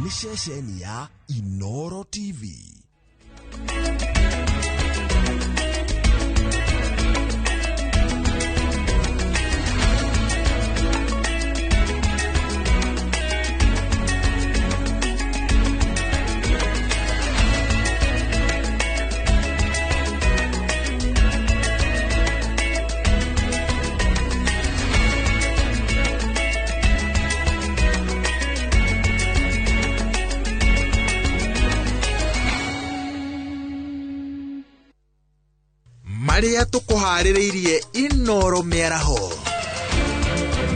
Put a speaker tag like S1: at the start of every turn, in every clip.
S1: ni ceceni ya Inoro TV. Maria tukuhaririirie Inoro miaraho.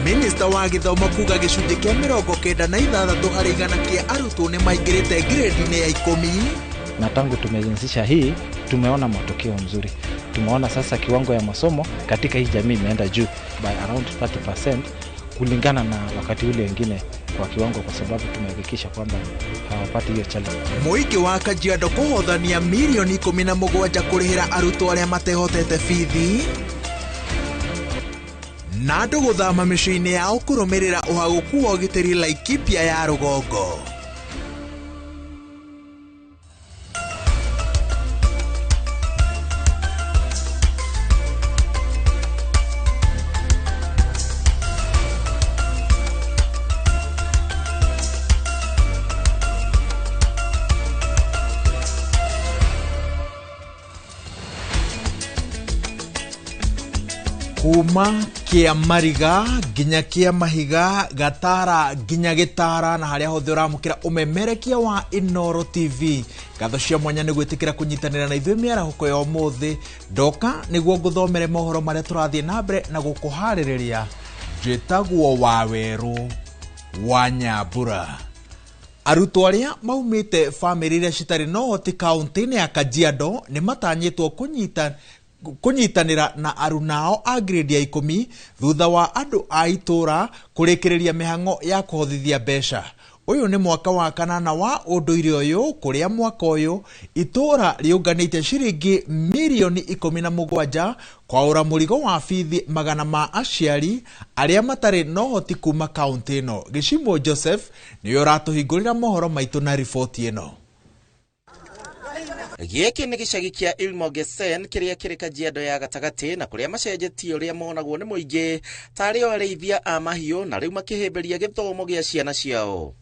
S1: Minister wa githomo kuga gicunji kia 96 harĩ igana kia arutwo ni maingirite grade-ini ya 10.
S2: Na tangu tumeanzisha hii tumeona matokeo mzuri. Tumeona sasa kiwango ya masomo katika hii jamii imeenda juu by around 30% kulingana na wakati ule wengine kwa kiwango, kwa sababu tumehakikisha kwamba hawapati hiyo challenge. Muingi wa Kajiado kuhothania milioni 17 kurihira arutwo aria matehotete bithi na andu guthama micii-ini yao kurumirira uhaguku wa ugitiri Laikipia ya Rugongo. Kuma kia Mariga ginya kia Mahiga, Gatara ginya Gitara, na haria hothe uramukira umemerekia wa Inoro TV. Gatho cia mwanya ni gwitikira kunyitanira na ithuĩ miarahuko ya umuthi. Ndoka niguo nguthomere mohoro maria turathie na mbere na gukuhaririria. Njitagwo Waweru wa Nyambura. Arutwo aria maumite family iria citari no hoti kaunti-ini ya Kajiado ni matanyitwo kunyitanira na arunao a grade ya 10 thutha wa andu a itura kurekereria mihango ya kuhothithia besha. Uyu ni mwaka wa 8 wa unduire uyu, kuria mwaka uyu itura riunganite shiringi milioni 17 kwa ura murigo wa fithi magana ma aciari aria matari no hoti kuma kaunti ino. Gishimo Joseph ni uratuhingurira mohoro maitu na ripoti ino.
S3: Giki ni gicagi kia Ilmogesen kiria kiri Kajiado ya gatagati, na kuria macenjetie uria monagwo ni muingi tari o areithia a mahiu na riu makihimberia githomo gia ciana ciao.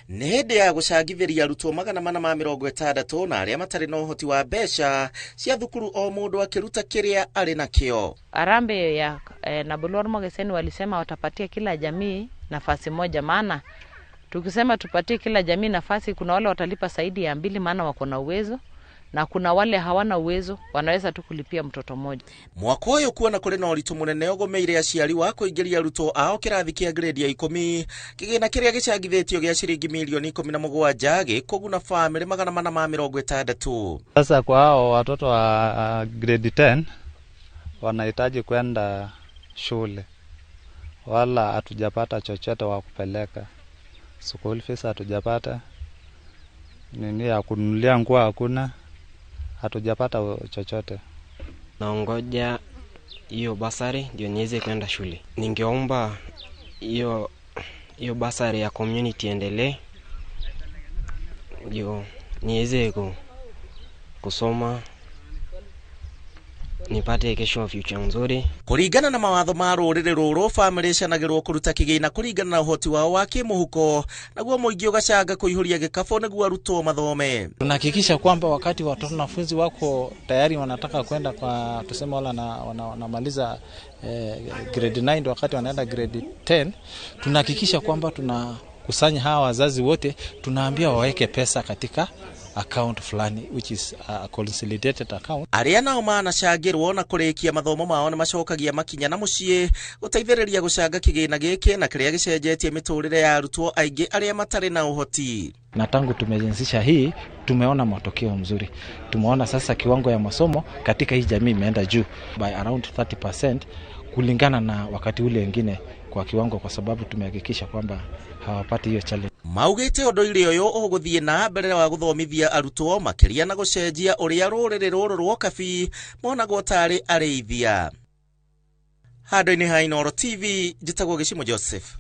S3: Ni hindi ya gucangithiria arutwo 460 na aria matari na uhoti wa besha cia thukuru o mundu akiruta kiria ari nakio.
S4: Arambe ya Nabulor Ilmogesen walisema watapatia kila jamii nafasi moja, maana tukisema tupatie kila jamii nafasi, kuna wale watalipa zaidi ya 2 maana wako na uwezo, na kuna wale hawana uwezo wanaweza tu kulipia mtoto mmoja.
S3: Mwaka uyu kuona kuri na uritu munene ugomeire aciari wa kuingiria arutwo ao kirathi kia grade ya 10, kigina kiria gicangithitio gia shiringi milioni 17 gikuguna family 460.
S2: Sasa kwa hao watoto wa grade 10 wanahitaji kwenda shule, wala hatujapata chochote wa kupeleka. School fees hatujapata, nini ya kununulia nguo hakuna, hatujapata chochote.
S5: Naongoja hiyo basari ndio niweze kwenda shule. Ningeomba hiyo basari ya community endelee ndio niweze kusoma, nipate kesho future nzuri.
S3: Kuringana na mawatho ma ruriri ruru, family cianagirwo kuruta kigina kuringana na uhoti wao wa kimuhuko, naguo muingi ugacanga kuihuria gikabo niguo arutwo mathome.
S2: Tunahakikisha kwamba wakati watoto wanafunzi wako tayari wanataka kwenda kwa tuseme wala wanamaliza grade 9 wakati wanaenda grade 10, tunahakikisha kwamba tunakusanya hawa wazazi wote, tunaambia waweke pesa katika account fulani which is a consolidated account.
S3: Aria nao manacangirwo na kurikia mathomo mao ni macokagia makinya na mucii guteithiriria gucanga kigina giki na kiria gicenjetie miturire ya arutwo aingi aria matari na uhoti.
S2: Na tangu tumeanzisha hii tumeona matokeo mzuri. Tumeona sasa kiwango ya masomo katika hii jamii imeenda juu by around 30% kulingana na wakati ule wengine kwa kiwango, kwa sababu tumehakikisha kwamba hawapati hiyo challenge.
S3: Maugite unduire uyu uguthie na mbere wa guthomithia arutwo makiria na gucenjia uria ruriri ruru rwo kabi monagwo tari areithia. Handu-ini ha Inoro TV, njitagwo Gishimo Joseph.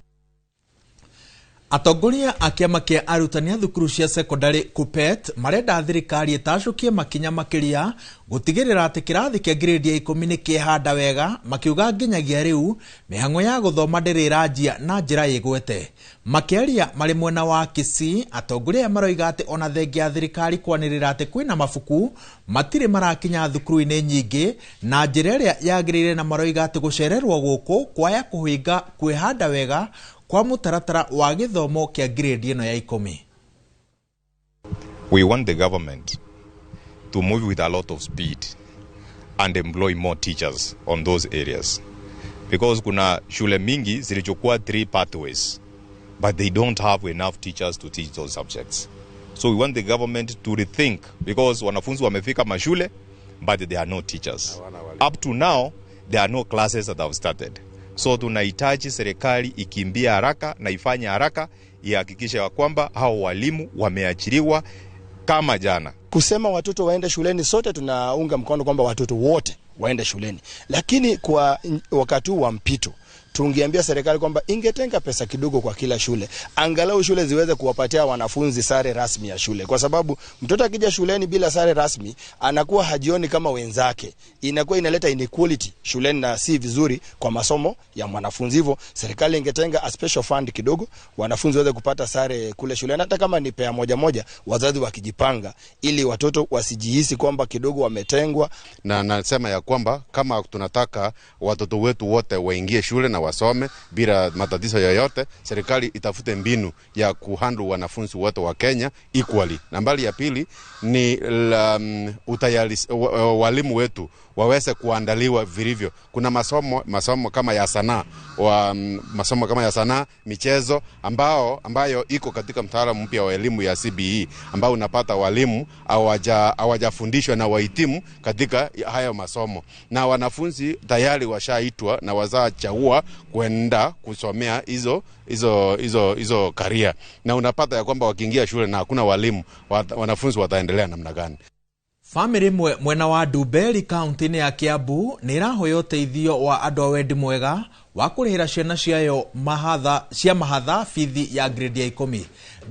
S2: Atongoria a kiama kia arutani a thukuru cia secondary KUPPET marenda thirikari itacukie makinya makiria gutigirira ati kirathi kia grade ya 10 ni kihanda wega, makiuga nginyagia riu mihango ya guthoma ndiriranjia na njira igwete. Makiaria mari mwena wa Kisii, atongoria maroiga ati ona thengia thirikari kwanirira ati kwina mabuku matire marakinya thukuru-ini nyingi na njira iria yagirire, na maroiga ati gucererwo guku kwaya kuhinga kwihanda wega kwa mutaratara wa githomo kia grade ino ya 10.
S6: We want the government to move with a lot of speed and employ more teachers on those areas, because kuna shule mingi zilichukua 3 pathways but they don't have enough teachers to teach those subjects. So we want the government to rethink, because wanafunzi wamefika mashule but there are no teachers. Up to now there are no classes that have started. So tunahitaji serikali ikimbia haraka na ifanye haraka, ihakikishe ya kwamba hao walimu wameachiriwa kama jana.
S7: Kusema watoto waende shuleni, sote tunaunga mkono kwamba watoto wote waende shuleni. Lakini kwa wakati wa mpito tungeambia serikali kwamba ingetenga pesa kidogo kwa kila shule, angalau shule ziweze kuwapatia wanafunzi sare rasmi ya shule, kwa sababu mtoto akija shuleni bila sare rasmi anakuwa hajioni kama wenzake, inakuwa inaleta inequality shuleni na si vizuri kwa masomo ya mwanafunzi. Hivyo serikali ingetenga a special fund kidogo, wanafunzi waweze kupata sare kule shuleni, hata kama ni pea moja moja, wazazi wakijipanga, ili watoto wasijihisi kwamba kidogo wametengwa.
S8: Na nasema ya kwamba kama tunataka watoto wetu wote waingie shule na wasome bila matatizo yoyote, serikali itafute mbinu ya kuhandle wanafunzi wote wa Kenya equally. Nambari ya pili ni walimu wetu waweze kuandaliwa vilivyo. Kuna masomo kama ya sanaa, masomo kama ya sanaa, michezo ambayo iko katika mtaala mpya wa elimu ya CBE, ambao unapata walimu hawajafundishwa na wahitimu katika hayo masomo, na wanafunzi tayari washaitwa na wazachagua kwenda kusomea hizo career, na unapata ya kwamba wakiingia shule na hakuna walimu, wanafunzi wataendelea namna gani?
S2: Family mwena wa Dubeli county ya Kiambu nirahoya uteithio wa andu a wendi mwega wa kurihira ciana ciayo mahatha fithi ya grade ya 10.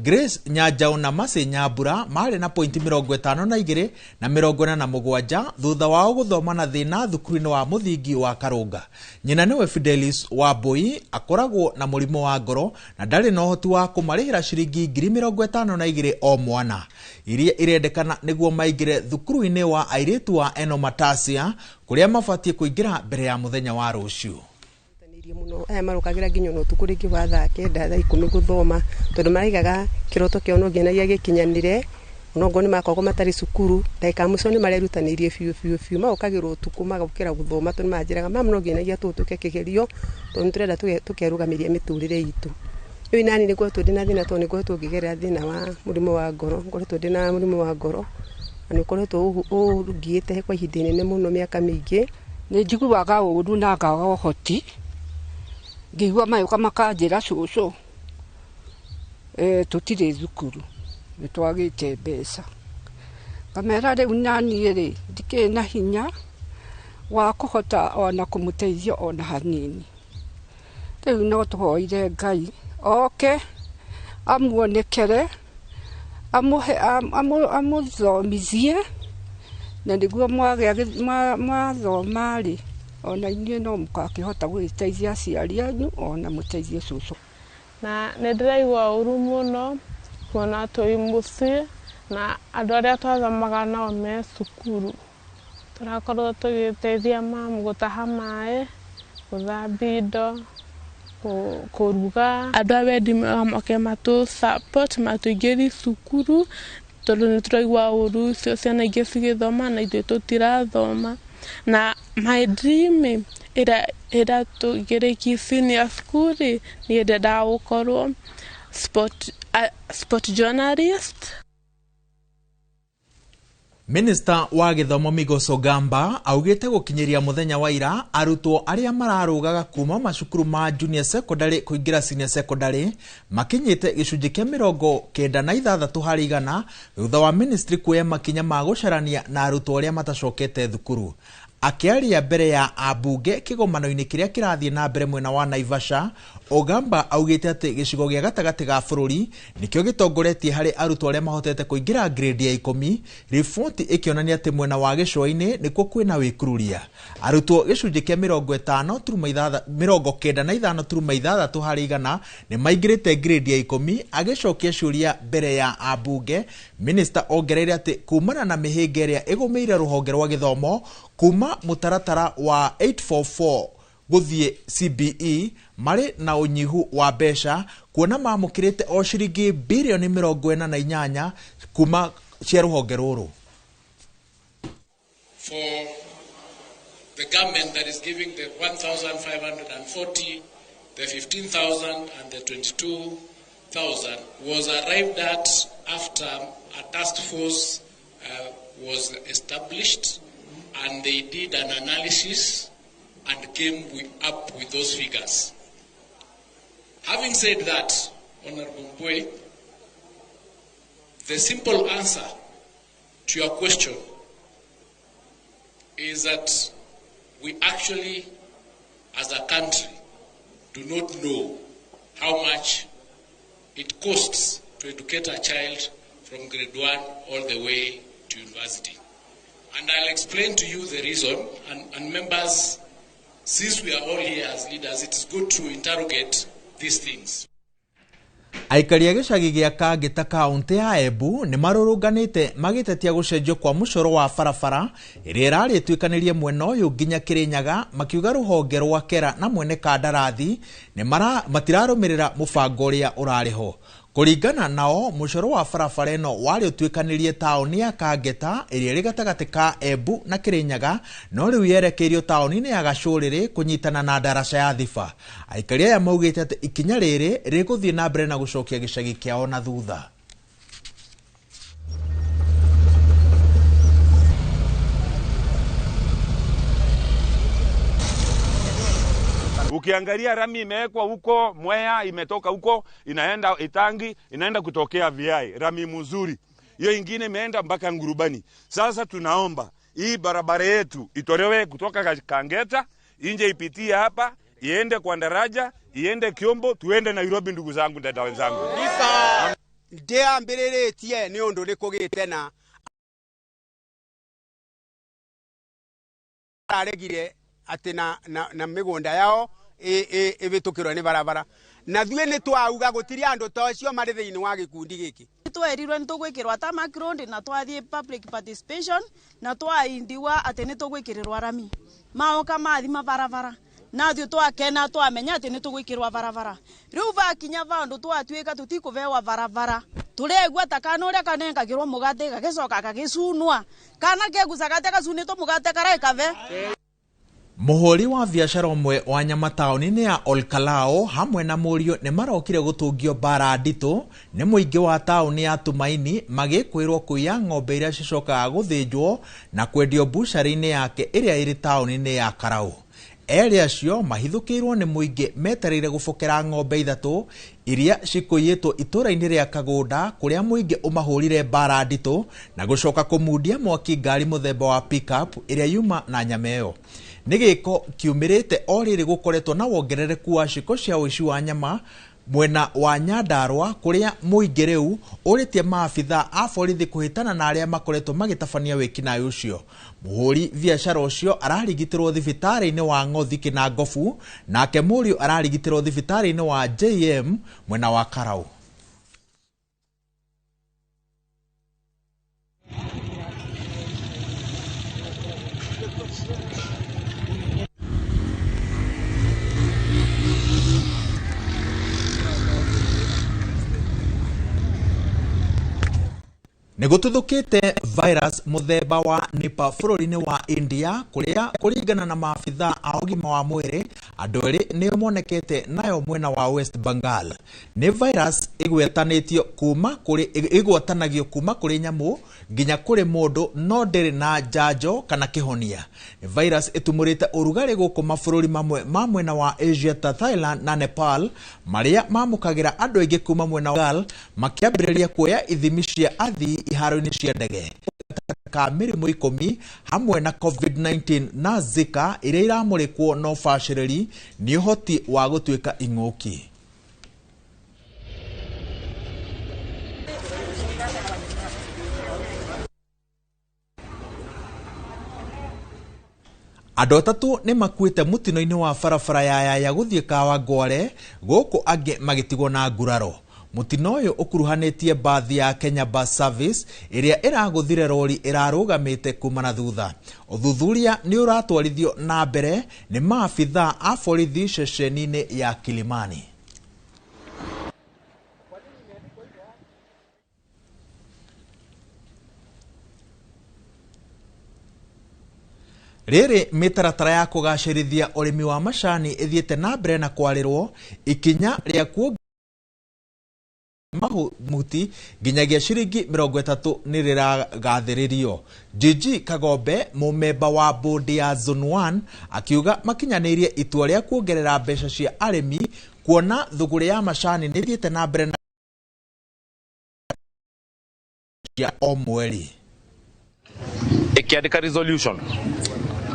S2: Grace Nyajau na Masi Nyambura mari na point 52 na 47 thutha wao guthoma na thina thukuru-ini wa muthingi wa Karunga. Nyina niwe Fidelis Wambui akoragwo na murimo wa ngoro na ndari na uhoti wa kumarihira ciringi 52 o mwana, iria irendekana niguo maigire thukuru-ini wa airitu wa Enomatasia kuria mabatie kuingira mbere ya muthenya wa ruciu.
S9: Muno aya marukagira nginyo no tukuringi wa thaa 9 thaa 10 guthoma, tondu marigaga kiroto kio no ngenagia gikinyanire, onongo ni makoko matari cukuru ndaika muco ni marerutanirie fiu maukagirwo tuku magukira guthoma, tondu manjiraga mamu no ngenagia tutuke kigerio tondu turenda tukerugamiria miturire itu. Iyo nani ni gwa tudina thina to ni gwa tugigerera thina wa murimo wa ngoro, ngoro tudina murimo wa ngoro ani koretwo urugiite kwa ihinda inene muno miaka mingi.
S10: Ni njiguaga uru na ngaga uhoti, ngigua mayuka makanjira cucu tutire thukuru nitwagite mbeca, ngamera riu nani ri ndike na hinya wa kuhota ona kumuteithia ona hanini. Riu no tuhoire Ngai oke amuonekere amuthomizie, na niguo mwathoma ri ona inyuĩ no mukakihota gwĩteithia aciari anyu ona muteithie cucu.
S11: Na nĩndĩraigua ũru mũno kuona tũi mũciĩ na andũ arĩa twathomaga nao me cukuru. Tũrakorwo tũgĩteithia mamu gũtaha maĩ, gũthambia indo, kũruga. Andũ a wendi moke matũ support matũingĩrie cukuru, tondũ nĩtũraigua ũru icio ciana ingĩ cigĩthoma na ithuĩ tũtirathoma. Na my dream ira tugiriki senior school ni ndenda gukorwo sport journalist.
S2: Minister wa githomo Migos Ogamba augite gukinyiria muthenya wa ira arutwo aria mararugaga kuma macukuru ma junior secondary kuingira senior secondary makinyite gicunji kia 96 harĩ 100 thutha wa ministry kuoya makinya ma gucarania na arutwo aria matacokete thukuru. Akiaria mbere ya abunge kigomano-ini kiria kirathie na mbere mwena wa Naivasha, Ogamba augite ati gicigo gia gatagati ga bururi nikio gitongoretie hari arutwo aria mahotete kuingira grade ya 10, riboti ikionania ati mwena wa gicua-ini nikuo kwina wikururia. Arutwo gicunji kia 95.6 hari igana ni maingirite grade ya 10, agicokia ciuria mbere ya ambunge. Minister ongereire ati kumana na mihinga iria igumeire ruhonge rwa githomo kuma mutaratara wa 844 guthie CBE mari na unyihu wa besha kuona mamukirite o ciringi bilioni 48 kuma cia ruhonge ruru.
S12: For the government that is giving the 1,540, the 15,000 and the 22,000 was arrived at after a task force was established, and they did an analysis and came up with those figures. Having said that, Honorable Mbwe, the simple answer to your question is that we actually, as a country, do not know how much it costs to educate a child from grade 1 all the way to university. And I'll explain to you the reason, and members, since we are all here as leaders, it is good to interrogate these things.
S2: Aikari a gicagi gia Kagita kaunti ya Embu ni marurunganite magitetia gucenjio kwa mucoro wa barabara iria irari twikanirie mwena uyu nginya Kirinyaga, makiuga ruhonge rwa Kera na mwene kandarathi ni matirarumirira mubango uria urariho. Kuringana nao, mucoro wa barabara ino wari utwikanirie taoni ya Kagita iria iri gatagati ka Embu na Kirinyaga, no riu yerekeirio taoni-ini ya Gacuriri kunyitana na ndaraca ya Thiba. Aikari aya maugite ati ikinya riri riguthie na mbere na gucokia gicagi kiao na thutha.
S13: Ukiangalia rami imewekwa huko Mwea, imetoka huko inaenda Itangi, inaenda kutokea Viai, rami mzuri. Hiyo ingine imeenda mpaka Ngurubani. Sasa tunaomba hii barabara yetu itolewe kutoka Kangeta, inje ipitie hapa, iende kwa Ndaraja, iende Kiombo, tuende Nairobi, ndugu zangu, dada wenzangu.
S14: Ndia mbeleretie ni undu nikugite na aregire ati na migunda yao ibitukirwo ni barabara na thue ni twauga gutiri andu tocio mari thiini wa gikundi giki
S15: twerirwe ni tugwikirwa tarmac road na twathie public participation na twaindiwa ati ni tugwikirirwa rami maoka mathima barabara na thio twakena twamenya ati ni tugwikirwa barabara riu vakinya vandu twatuika tutikuvewa barabara turegwa takana uria kanengagirwo mugate gagicoka gagicunwa kana keguca gate gacunitwo mugate karaikave.
S2: Muhuri wa biashara umwe wa nyama taoni-ini ya Olkalao hamwe na murio ni marokire gutungio bara ndito ni muingi wa taoni ya Tumaini magikwirwo kuya ng'ombe iria cicokaga guthinjwo na kwendio bucari-ini yake iria iri taoni-ini ya Karau. Eri acio mahithukirwo ni muingi metereire gubokera ng'ombe 3 iria cikuyitwo itura-ini ria Kagunda kuria muingi umahurire bara ndito na gucoka kumudia mwaki ngari muthemba wa pickup iria yuma na nyama iyo. Nigiko kiumirite oriri gukoretwo na wongerereku wa ciko cia uici wa nyama mwena wa Nyandarua kuria muingi riu uritie maabitha a borithi kuhitana na aria makoretwo magitabania wikinaĩ ucio. Muhuri biashara ucio ararigitirwo thibitari-ini wa Ng'othi Kinangofu, nake murio ararigitirwo thibitari-ini wa JM mwena wa Karau. Nigututhukite virus muthemba wa Nipah bururi-ini wa India kuria kuringana na maabitha a ugima wa mwiri andu eri ni monekete nayo mwena wa West Bengal. Ni virus igwetanitio kuma kuri nyamu nginya kuri mundu no ndiri na njanjo kana kihonia. Ni virus itumurite urugari guku mabururi mamwe ma mwena wa Asia ta Thailand na Nepal maria mamukagira andu aingi kuma mwena wa Bengal makiambiriria kuoya ithimi cia athii iharo-ini cia ndege. ka mĩrimũ 10 hamwe na COVID-19 na Zika iria iramũrĩkwo no bacĩrĩri nĩ ũhoti wa gũtuĩka ing'ũki. Andũ atatũ nĩ makuĩte mũtino-inĩ wa barabara ya gũthiĩ Kawangware gũkũ angĩ magĩtigwo na nguraro. Mũtino ũyũ ũkuruhanĩtie bathi ya Kenya Bus Service ĩrĩa ĩragũthire rori ĩrarũgamĩte kuma na thutha. Ũthuthuria nĩ ũratwarithio na mbere nĩ maabithaa a borithi ceceni-inĩ ya Kilimani. Rĩrĩ mĩtaratara ya kũgacĩrithia ũrĩmi wa macani ĩthiĩte na mbere na kwarĩrwo ikinya rĩa kuongerera mahuti nginyagia ciringi 30 nĩ rĩragathĩrĩrio. Gigi Kagombe, mũmemba wa bodi ya Zone 1, akiuga makinyanĩirie itua rĩa kuongerera mbeca cia arĩmi kuona thũgũrĩ ya macani nĩ ĩthiĩte na mbere na ya o mweri.
S16: Ikiandika resolution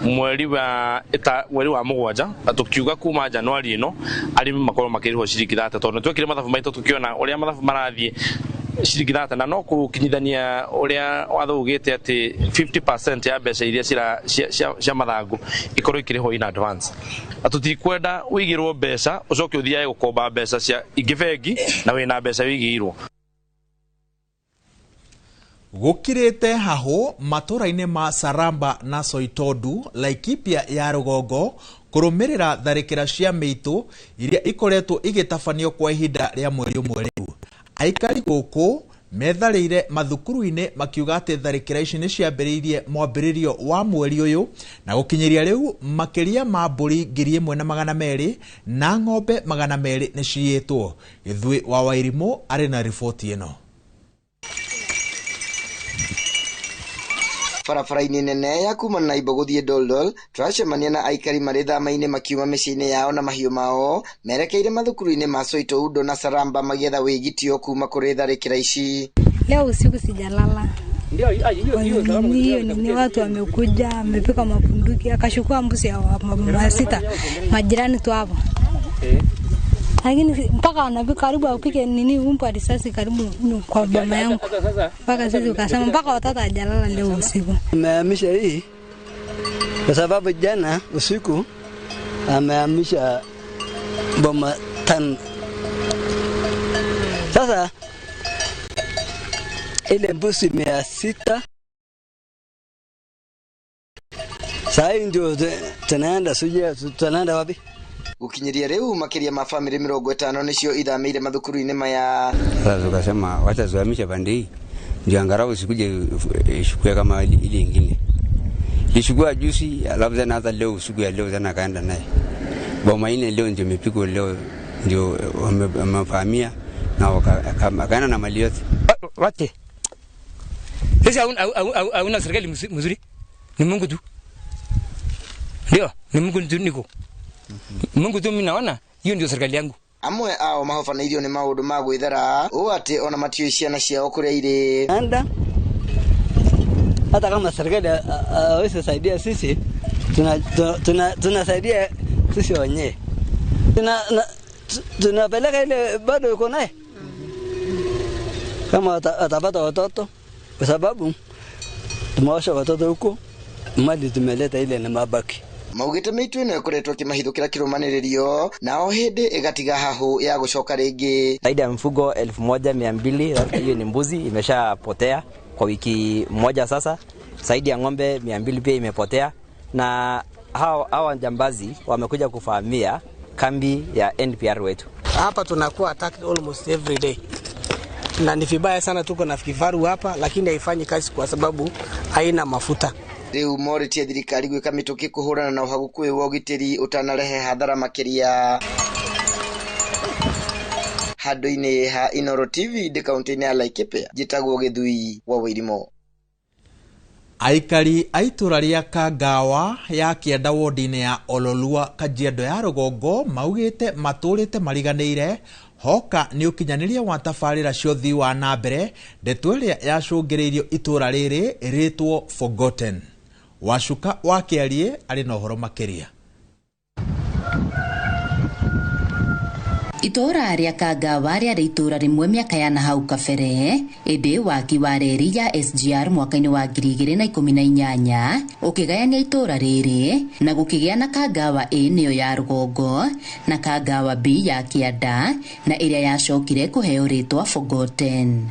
S16: mweri wa mugwanja tukiuga kuma Januari ino arimi makorwo makirihwo ciringi 30 tondu twekire mathabu maitu tukiona uria mathabu marathie ciringi 30 na no kukinyithania uria wathugite ati 50% ya mbeca iria cia mathangu ikorwo ikirihwo in advance. Atutikwenda wigirwo mbeca ucoke uthiaye gukomba mbeca cia ingibengi na wina mbeca wigirwo.
S2: Gukirite haho matũra-inĩ ma Saramba na Soitodu, Laikipia ya rũgongo kũrũmĩrĩra tharĩkĩra cia mĩitũ iria ikoretwo igĩtabanio kwa ihinda rĩa mweri ũmwe rĩu. Aikari gũkũ metharĩire mathukuru-inĩ makiuga atĩ tharĩkĩra ici nĩ ciambĩrĩirie mwambĩrĩrio wa mweri ũyũ na gũkinyĩria rĩu makĩria ma mbũri 1,200 na ng'ombe 200 nĩ ciyĩtwo. Gĩthui wa Wairimũ arĩ na riboti ĩno.
S17: Barabara-inĩ nene ya kuma Naibo gũthiĩ Doldol turacemania na aikari marĩ thama-inĩ makiuma mĩciĩ-inĩ yao na mahiũ mao merekeire mathukuru-inĩ ma Soitodo na Saramba magĩetha wĩgitio kuma kũrĩ tharĩkĩra ici.
S18: Leo usiku sijalala. Ni watu wamekuja wamepika mapunduki akachukua mbuzi ya mama sita majirani tu hapo. Lakini mpaka wanapika karibu apike nini umpa risasi karibu kwa boma yangu. Mpaka sisi ukasema mpaka watoto hajalala leo usiku.
S19: Amehamisha hii kwa sababu jana usiku amehamisha boma 5. Sasa ile mbuzi 600 sasa ndio tunaenda suje tunaenda wapi?
S17: Gukinyiria rĩu makiria ma family 50 nicio ithamĩire mathukuru-inĩ maya.
S20: Sasa tukasema wacha tuhamishe pande hii ndio angalau usikuje ishukue kama ile nyingine. Ishukua juzi alafu tena hata leo usiku ya leo tena kaenda naye. Boma ile leo ndio imepigwa leo ndio wamefahamia na wakaenda na mali yote.
S21: Wate. Sasa hauna serikali mzuri. Ni Mungu tu. Ndio, ni Mungu tu niko. Mungu tu mimi naona hiyo ndio serikali yangu.
S17: Amwe ao mahofanĩirio nĩ maũndũ ma gwĩthara ũũ atĩ ona matiũĩ ciana ciao kũrĩa irĩ.
S19: Anda hata kama serikali hawezi saidia sisi tunasaidia sisi wenyewe. Tunapeleka ile bado uko naye kama atapata watoto kwa sababu tumewasha watoto huko mali tumeleta ile na mabaki.
S17: Maugite mĩitũ ĩno ĩkoretwo kĩmahithũkĩra kĩrũmanĩrĩrio nao hĩndĩ ĩgatiga hahũ ya gũcoka rĩngĩ.
S22: Zaidi ya mfugo 1200 hiyo ni mbuzi imeshapotea kwa wiki moja sasa. Zaidi ya ng'ombe 200 pia imepotea na hawa jambazi wamekuja kufahamia kambi ya NPR wetu.
S23: Hapa tunakuwa attacked almost every day. Na ni vibaya sana tuko na kifaru hapa lakini haifanyi kazi kwa sababu haina mafuta.
S17: Riu moritie thirikari gwika mituki kuhurana na uhaguku wa ugitiri utanarehe hadhara makiria. Handũ-inĩ ha Inoro TV de kaunti-inĩ ya Laikipia njĩtagwo Gĩthui wa Wairimũ.
S2: Aikari a itũra rĩa Kangawa ya Kĩanda wodi-inĩ ya Ololua Kajiado ya rũgongo maugĩte matũrĩte mariganĩire hoka nĩ ũkinyanĩria wa tabarĩra cia ũthii wa na mbere ndeto ĩrĩa yacũngĩrĩirio itũra rĩrĩ rĩtwo Forgotten. Wacuka wa Kĩarie arĩ na ũhoro makĩria.
S1: Itora rĩa Kangawa rĩarĩ itora rĩmwe mĩaka ya nahau kabere, ĩndĩ waki wa reri ya SGR mwaka-inĩ wa 2018 ũkĩgayania itora rĩrĩ na gũkĩgĩa na Kangawa A nĩyo ya rũgongo na Kangawa B ya kĩanda na ĩrĩa yacokire kũheo rĩtwa Forgotten.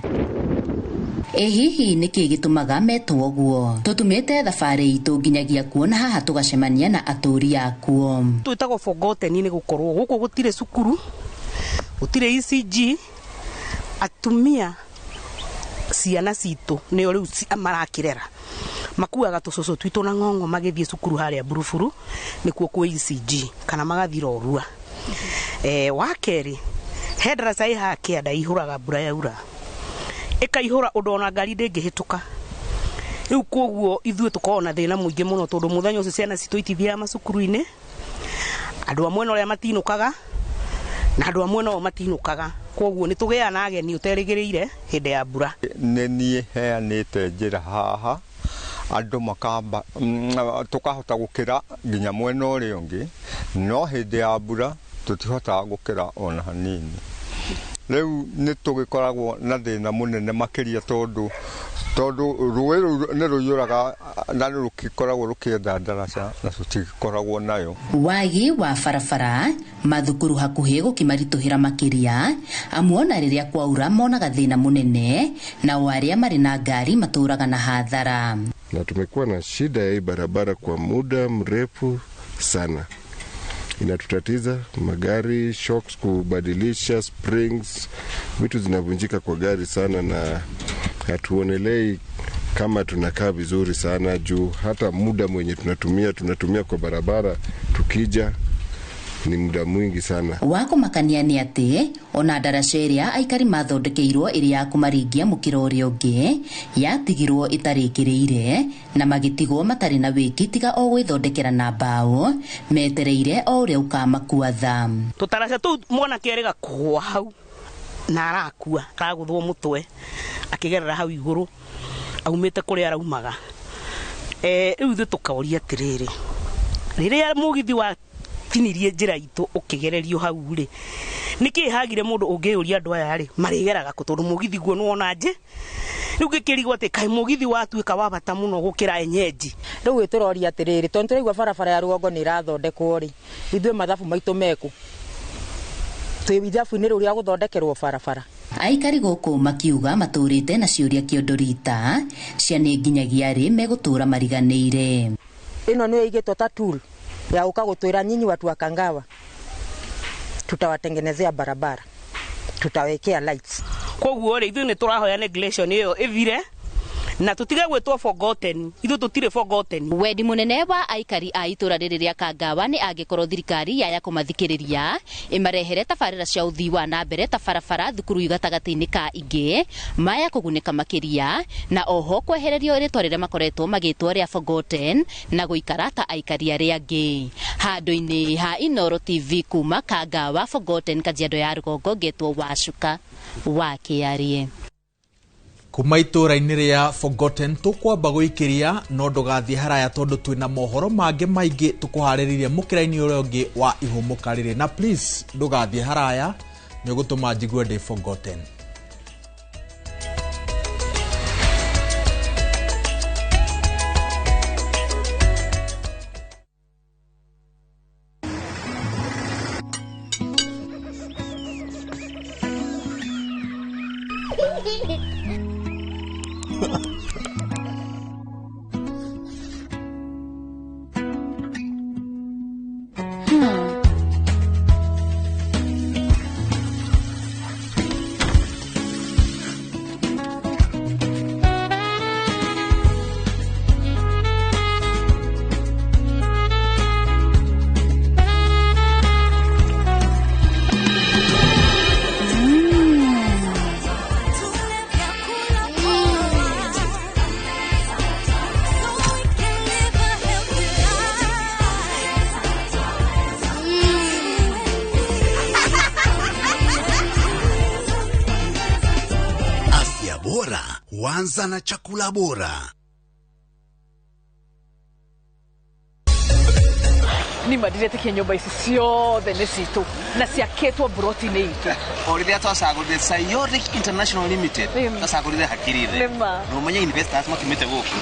S1: Hihi nĩkĩ gĩtũmaga metwo ũguo? Tũtũmĩte thabarĩ itũ nginyagia kuo na haha tũgacemania na atũri akuo.
S23: Twĩtagwo Forgotten nĩ gũkorwo gũkũ gũtirĩ cukuru, gũtirĩ ECG, atumia ciana citũ nĩo rĩu marakĩrera. Makuaga tũcũcũ twitũ na ng'ong'o magĩthiĩ cukuru harĩa Buruburu nĩkuo kwa ECG kana magathira orua. Wa kerĩ, hedrasa ĩha kĩanda ihũraga mbura yaura. Ĩkaihũra ũndũ ona ngari ndĩngĩhĩtũka. Rĩu koguo ithuĩ tũkoragwo na thĩna mũingĩ mũno tondũ mũthenya ũcio ciana citũ itithiaga macukuru-inĩ. Andũ amwe no arĩa matinũkaga na andũ amwe no matinũkaga. Koguo nĩ tũgĩaga na ageni ũterĩgĩrĩire hĩndĩ ya mbura.
S4: Nĩ niĩ heanĩte njĩra haha andũ makamba tũkahota gũkĩra nginya mwena ũrĩa ũngĩ, no hĩndĩ ya mbura tũtihotaga gũkĩra ona hanini. Rĩu nĩ tũgĩkoragwo na thĩna mũnene makĩria tondũ rũĩ nĩ rũiyũraga na rũgĩkoragwo rũkĩenda ndaraca na tũtikoragwo nayo.
S1: Wagi wa barabara, mathukuru hakuhĩ gũkĩmaritũhĩra makĩria, amwe ona rĩrĩa kwaura monaga thĩna mũnene na arĩa marĩ na ngari matũraga na hathara.
S5: Na tumekuwa na shida ya hii barabara kwa muda mrefu sana. Inatutatiza magari, shocks kubadilisha, springs, vitu zinavunjika kwa gari sana na hatuonelei kama tunakaa vizuri sana juu hata muda mwenye tunatumia kwa barabara tukija ni muda mwingi sana.
S1: Wako makania nĩ atĩ ona ndaraca ĩrĩa aikari mathondekeirwo ĩrĩa ya kũmaringia mũkĩra ũrĩa ũngĩ yatigirwo ĩtarĩkĩrĩire na magĩtigwo matarĩ na wĩki tiga o gwĩthondekera na mbaũ metereire o ũrĩa ũkamakua tha.
S23: Tũtaraca tũu mwanake erĩga kũgwa hau na arakua aragũthwo mũtwe akĩgerera hau igũrũ aumĩte kũrĩa araumaga. Rĩu ithuĩ tũkaũria atĩrĩrĩ, rĩrĩa mũgithi wa tinirie njĩra itũ ũkĩgererio hau rĩ, nĩkĩ hagire mũndũ ũngĩũria andũ aya rĩ marĩgeraga kũ tondũ mũgithi guo nĩwona nje. Rĩu gĩkĩrigwo atĩ kaĩ mũgithi watuĩka wa bata mũno gũkĩra enyenji.
S24: Rĩu tũroria atĩrĩrĩ, tondũ tũraigua barabara ya rũgongo nĩ ĩrathondekwo rĩ, ithuĩ mathabu maitũ meku twĩ ithabu-inĩ rĩu rĩa gũthondekerwo barabara.
S1: Aikari gũkũ makiuga matũrĩte na ciũria kĩondo rita cia nĩ nginyagia rĩ megũtũra mariganĩire.
S24: Ĩno nĩyo ĩigĩtwo ta tool ya ukagutwira nyinyi watu wa Kangawa, tutawatengenezea barabara, tutawekea lights.
S23: Koguo rĩ ithuĩ nĩ tũrahoya neglection ĩyo ĩthire na tutige gwĩtwo Forgotten. Ithuĩ tũtirĩ Forgotten.
S1: Wendi mũnene wa aikari a itũra rĩrĩ rĩa Kangawa nĩ angĩkorwo thirikari yaya kũmathikĩrĩria ĩmarehere tabarĩra cia ũthii wa na mbere ta barabara, thukuru gatagatĩ-inĩ ka ingĩ maya kũgunĩka makĩria na oho kwehererio rĩtwa rĩrĩa makoretwo magĩtwo rĩa Forgotten na gũikara ta aikari arĩa angĩ. Handũ-inĩ ha Inooro TV kuma Kangawa, Forgotten, Kajiado ya rũgongo, ngetwo Wacuka wa Kĩarie.
S2: Kuma itũra-inĩ rĩa Forgotten tũkwamba gũikĩria no ndũgathiĩ haraya tondũ twĩna mohoro mangĩ maingĩ tũkũharĩrĩirie mũkĩra-inĩ ũrĩa ũngĩ wa ihũmũka rĩrĩ, na please ndũgathiĩ haraya nĩ ũgũtũma njigue ndĩ Forgotten.
S3: bora huanza na chakula bora.
S6: Ni madirete nyumba ici ciothe nĩ citũ na ciakĩtwo broti-inĩ itũ.
S7: O rĩrĩa twacagũrire Sayoric International Limited twacagũrire hakiri-ithe na ũmenye investors matumĩte gũkũ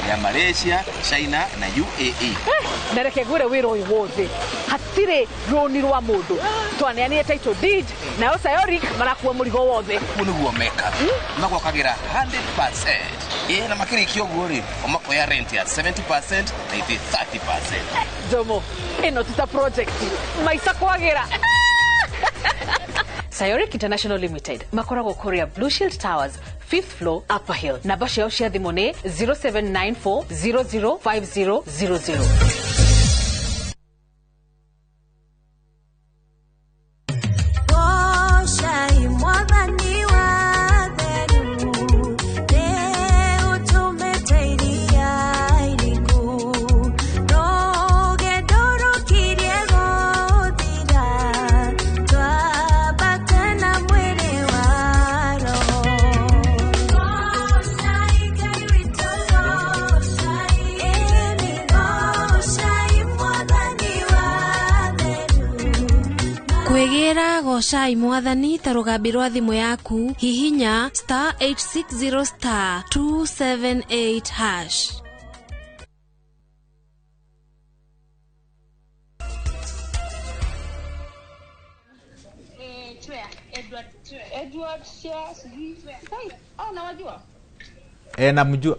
S7: ya Malaysia, China na UAE.
S6: Na reke ngwĩre wĩra ũyũ wothe hatirĩ rũni rwa mũndũ, twaneanire title deed nayo Sayoric marakuua mũrigo wothe.
S7: Ũguo nĩguo meka magwakagĩra 100%. Na makĩrĩkia ũguo rĩ omakoya rent ya 70% na ithuĩ 30%.
S6: Jomo, ĩno tuta project maica kwagĩra. Sayoric International Limited makoragwo Korea Blue Shield Towers 5th floor Upper Hill. Namba ciao cia thimũ nĩ 0794005000.
S8: Kwegera goca imwathani ta rugambi rwa thimu yaku hihinya *860*278#.
S25: Edward nawajua.
S2: Namjua.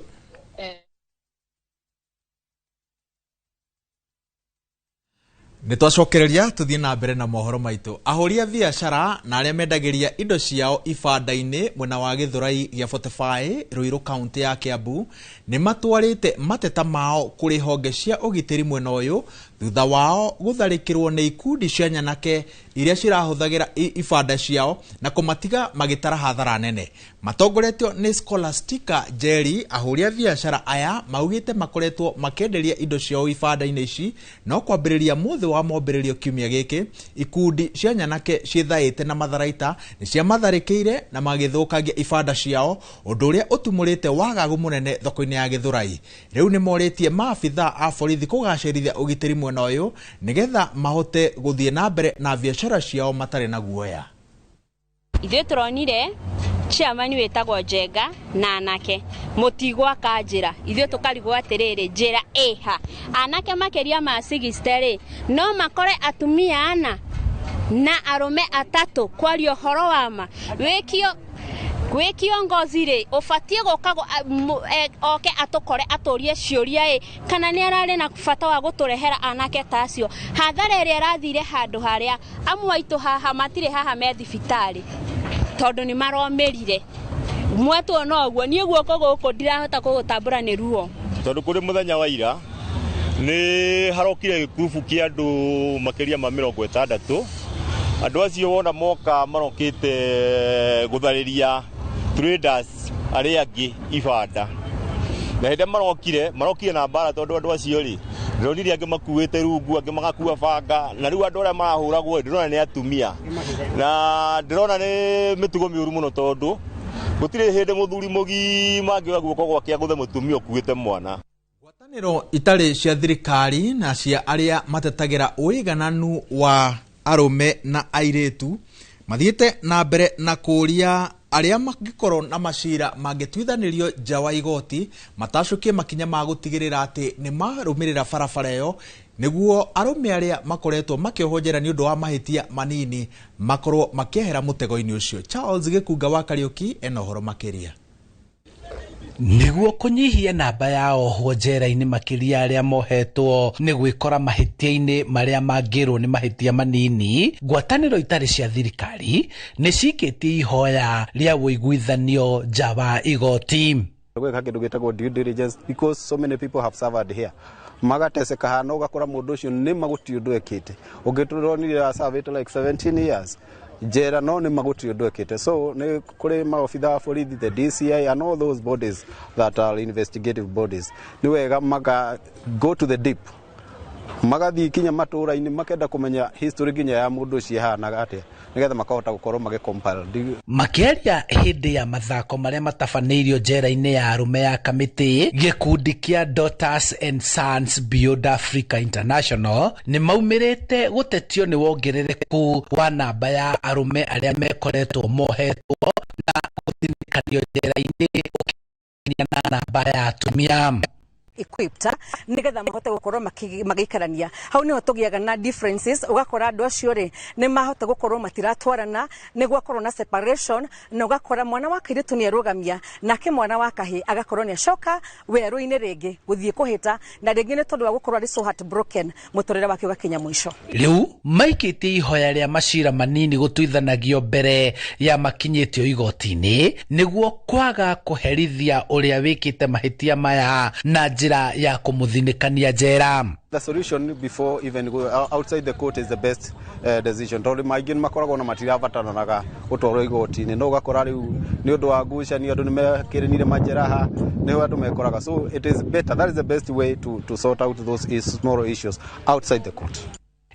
S2: Nitwacokereria tuthie na mbere na mohoro maitu. Ahoria biashara na aria mendagiria indo ciao ibanda-ini mwena wa Githurai gia 45 Ruiru County ya Kiambu ni matwarite mateta mao kuri honge cia ugitiri mwena uyu thutha wao gutharikirwo ni ikundi cia nyanake iria cirahuthagira ibanda ciao na kumatiga magitara hathara nene. Matongoretio ni Scholastica Jerry. Ahoria biashara aya maugite makoretwo makenderia indo ciao ibanda-ini ici no kwambiriria muthe wa mombiririo kiumia giki ikundi cia nyanake ciithaite na matharaita ni cia matharikire na magithukagia ibanda ciao, undu uria utumurite wagagu munene thoko-ini ya Githurai. Riu ni moritie maabitha a borithi kugacirithia ugitiri mwena uyu nigetha mahote guthie na mbere na biashara ciao matari na guoya.
S26: Ithuĩ turonire chairman wetagwo Njenga na anake mutigwa kanjira ithuĩ tukarigwo atiriri njira eha anake makeria ma 60 no makore atumia ana na arume atatu kwario horo wama gwikio ngozire ufatie gukago oke atukore aturie ciuria kana ni arari na bata wa guturehera anake tacio hathara ria rathire handu haria amwaitu haha matire haha me thibitari tondu ni maromerire mwetu no guo nie guoko guku ndirahota kugutambura ni ruo
S27: tondu kuri muthenya wa ira ni harokire grupu kia andu makeria ma 60 andu acio wona moka marokite guthariria traders aria angi ibanda na hende marokire na mbara tondu andu acio ri ndonire angi makuite rungu angi magakua banga na riu andu aria marahuragwo ndirona ni atumia na ndirona ni mitugo miuru muno tondu gutire hinde muthuri mugima angiwa guoko gwake guthe mutumia okuite mwana.
S2: Ngwataniro itari cia thirikari na cia aria matetagira uigananu wa arume na airetu mathiete na mbere na kuria aria magikorwo na macira mangitwithanirio nja wa igoti matacukie makinya ma gutigirira ati ni marumirira barabara iyo niguo arume aria makoretwo makiohonjera ni undu wa mahitia manini makorwo makiehera mutego-ini ucio. Charles Gikunga wa Kariuki ena horo makiria.
S28: Niguo kunyihia namba ya ohwo njera-ini makiria aria mohetwo ni gwikora mahitia-ini maria mangirwo ni mahitia manini, ngwataniro itari cia thirikari ni cikitie ihoya ria wuiguithanio nja wa igoti.
S29: Gwika kindu gitagwo due diligence because so many people have suffered here. Magateseka hano ugakora mundu ucio ni maguti undu ekite ugituronire survey like 17 years jera no ni maguti undu ekite so ni kuri maofitha borithi the DCI and all those bodies that are investigative bodies ni wega maga go to the deep magathi kinya matura-ini makenda kumenya history kinya ya mundu ucio hana atia nigetha makahota gukorwo magicompile.
S28: Makiaria hindi ya mathako maria matafaneirio njera-ini ya arume ya kamiti, gikundi kia Daughters and Sons Beyond Africa International ni maumirite gutetio ni wongerereku wa namba ya arume aria mekoretwo mohetwo na gutinikanio njera-ini ukinya na namba ya atumia
S9: equipped nigetha mahote gukorwo magikarania. Hau niho tugiaga na differences, ugakora andu acio ri ni mahote gukorwo matiratwarana, ni gwakorwo na separation, na ugakora mwana wa kairitu ni arugamia nake mwana wa kahi agakorwo ni acoka weru-ini ringi guthie kuhita, na ringi ni tondu wa gukorwo ari so heartbroken muturire wake ugakinya mwisho.
S28: Riu maikitie ihoya ria macira manini gutuithanagio mbere ya makinyitio igoti-ini niguo kwaga kuherithia uria wikite mahitia maya na njira ya kumuthinikania njera.
S29: The solution before even go outside the court is the best decision. Tondu maingĩ makoragwo na matirabataranaga gutwarwo igoti-ini, no ugakora riu ni undu wa ngucanio andu ni mekiranire majeraha niho andu mekoraga. So it is better, that is the best way to sort out those small issues outside the court.